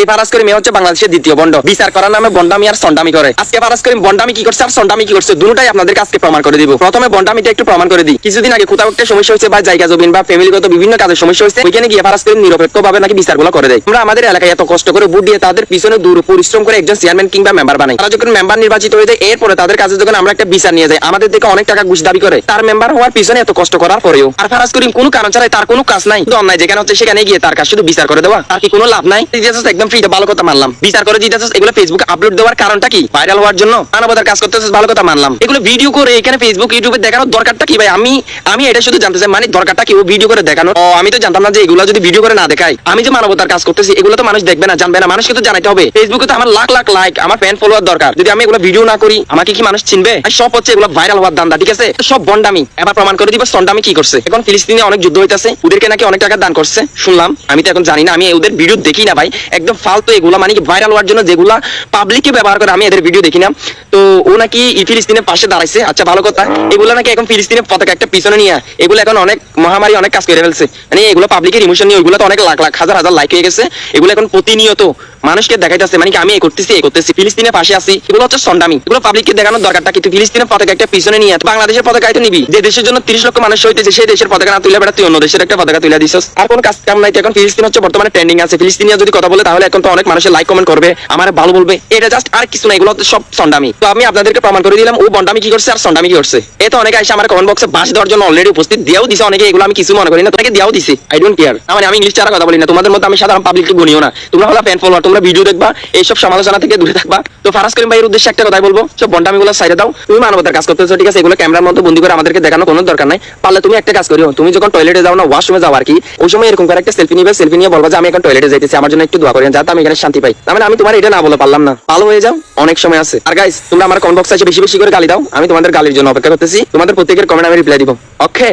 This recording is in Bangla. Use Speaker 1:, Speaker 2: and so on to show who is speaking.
Speaker 1: এই ফারাজ করিম হচ্ছে বাংলাদেশের দ্বিতীয় বন্ড, বিচার করার নামে বন্ডামি আর সন্ডামি করে। আজকে ফারাজ করিম বন্ডামি কি করছে আর সন্ডামি কি করছে দুটোটাই আপনাদেরকে আজকে প্রমাণ করে দিব। প্রথমে বন্ডামিটা একটু প্রমাণ করে দিই। কিছুদিন আগে কোথাও একটা সমস্যা হয়েছে বা জায়গা জমিন বা ফ্যামিলিগত বিভিন্ন কাজের সমস্যা হয়েছে, ওইখানে গিয়ে ফারাজ করিম নিরপেক্ষভাবে নাকি বিচারগুলো করে দেয়। আমরা আমাদের এলাকায় এত কষ্ট করে ভোট দিয়ে তাদের পিছনে দূর পরিশ্রম করে একজন চেয়ারম্যান কিংবা মেম্বার বানাই। তারা যখন মেম্বার নির্বাচিত হয়ে যায় এরপরে তাদের কাছে যখন আমরা একটা বিচার নিয়ে যাই আমাদের থেকে অনেক টাকা ঘুষ দাবি করে তার মেম্বার হওয়ার পিছনে এত কষ্ট করার পরেও আর ফারাজ করিম কোনো কারণ ছাড়াই তার কোনো কাজ নাই, শুধু অন্যায় যেখানে হচ্ছে সেখানে গিয়ে তার কাজ শুধু বিচার করে দেওয়া, আর কি কোনো লাভ নাই। একদম ফ্রি, ভালো কথা মানলাম। বিচার করে দিতেছিস এগুলো ফেসবুকে আপলোড দেওয়ার কারণটা কি? ভাইরাল হওয়ার জন্য? মানবতার কাজ করতেছিস, ভালো কথা মানলাম। এগুলো ভিডিও করে এখানে ফেসবুক ইউটিউবে দেখানোর দরকারটা কি ভাই? আমি এটা শুধু জানতে চাই, মানে দরকারটা কি ও ভিডিও করে দেখানোর? আমি তো জানতাম না যে এগুলো যদি ভিডিও করে না দেখাই, আমি যে মানবতার কাজ করতেছি এগুলো তো মানুষ দেখবে না, জানবে না, মানুষকে তো জানাইতে হবে। ফেসবুকে তো আমার লাখ লাখ লাইক, আমার ফ্যান ফলোয়ার দরকার। যদি আমি এগুলো ভিডিও না করি আমাকে কি মানুষ চিনবে? সব হচ্ছে এগুলো ভাইরাল হওয়ার দান্দা, ঠিক আছে? সব বন্ডামি। এবার প্রমাণ করে দিব সন্ডামি কি করছে। এখন ফিলিস্তিনে অনেক যুদ্ধ হইতাছে, ওদেরকে নাকি অনেক টাকা দান করছে শুনলাম, আমি তো এখন জানি না, আমি ওদের ভিডিও দেখি না ভাই, একদম ফালতু এগুলো, মানে কি ভাইরাল হওয়ার জন্য যেগুলা পাবলিককে ব্যবহার করে আমি এদের ভিডিও দেখি না। তো ও নাকি ফিলিস্তিনের পাশে দাঁড়াইছে, আচ্ছা ভালো কথা। এগুলো নাকি এখন ফিলিস্তিনের পতাকা একটা পিছনে নিয়ে এগুলো এখন অনেক মহামারী অনেক কাজ করে ফেলছে, মানে এগুলো পাবলিকের ইমোশন নিয়ে ওইগুলো তো অনেক লাখ লাখ হাজার হাজার লাইক হয়ে গেছে। এগুলো এখন প্রতিনিয়ত মানুষকে দেখাইতেছে, মানে কি আমি এই করতেছি ফিলিস্তিনের পাশে আছি, এগুলো হচ্ছে সন্ডামি। এগুলো পাবলিককে দেখানোর দরকারটা কিন্তু ফিলিস্তিনের পতাকা একটা পিছনে নিয়ে বাংলাদেশের পতাকা তো নিবি, যে দেশের জন্য 30 লক্ষ মানুষ হইতেছে সেই দেশের পতাকা না তুলে বেড়া তুই অন্য দেশের একটা পতাকা তুলে দিছস। আর কোন কাজ কাম নাই। এখন ফিলিস্তিন হচ্ছে বর্তমানে ট্রেন্ডিং আছে, ফিলিস্তিনিয়া যদি কথা বলে তাহলে এখন তো অনেক মানুষের লাইক কমেন্ট করবে, আমার ভালো বলবে, এটা জাস্ট আর কিছু না, এগুলো হচ্ছে সব সন্ডামি। তো আমি আপনাদেরকে প্রমাণ করে দিলাম ও বন্ডামি কি করছে আর সন্ডামি কি করছে। এ তো অনেকে এসে আমার কমেন্ট বক্সে বাস দেওয়ার জন্য অলরেডি উপস্থিত দিয়েও দিছে, অনেকে এগুলো আমি কিছু মনে করি না, তোমাকে দিয়েও দিছি, আই ডোন্ট কেয়ার। মানে আমি ইংলিশ ছাড়া কথা বলি না, তোমাদের মধ্যে আমি সাধারণ পাবলিককে গুনিও না, তোমরা হলো ফ্যান ফলোয়ার, তোমরা ভিডিও দেখবা, এইসব সমালোচনা থেকে দূরে থাকবা। তো ফারাজ করিম ভাইয়ের উদ্দেশ্যে একটা কথাই বলবো, সব বন্ডামিগুলো সাইডে দাও, তুমি মানবতার কাজ করতেছো, ঠিক আছে? এগুলো ক্যামেরার মধ্যে বন্দি করে আমাদেরকে দেখানো কোনো দরকার নাই। পারলে তুমি একটা কাজ করিও, তুমি যখন টয়লেটে যাও না, ওয়াশরুমে যাও আর কি, ওই সময় এরকম করে একটা সেলফি নিবে, সেলফি নিয়ে বলবা যে আমি এখন টয়লেটে যাইতেছি, আমার জন্য একটু দোয়া করেন যাতে আমি এখানে শান্তি পাই। মানে আমি তোমার এটা না বলে পারলাম না, ভালো হয়ে যাও, অনেক সময় আছে। আর গাইস তোমরা আমার কমেন্ট বক্সে এসে বেশি বেশি করে গালি দাও, আমি তোমাদের গালির জন্য অপেক্ষা করতেছি, তোমাদের প্রত্যেকের কমেন্ট আমি রিপ্লাই দিব। ওকে।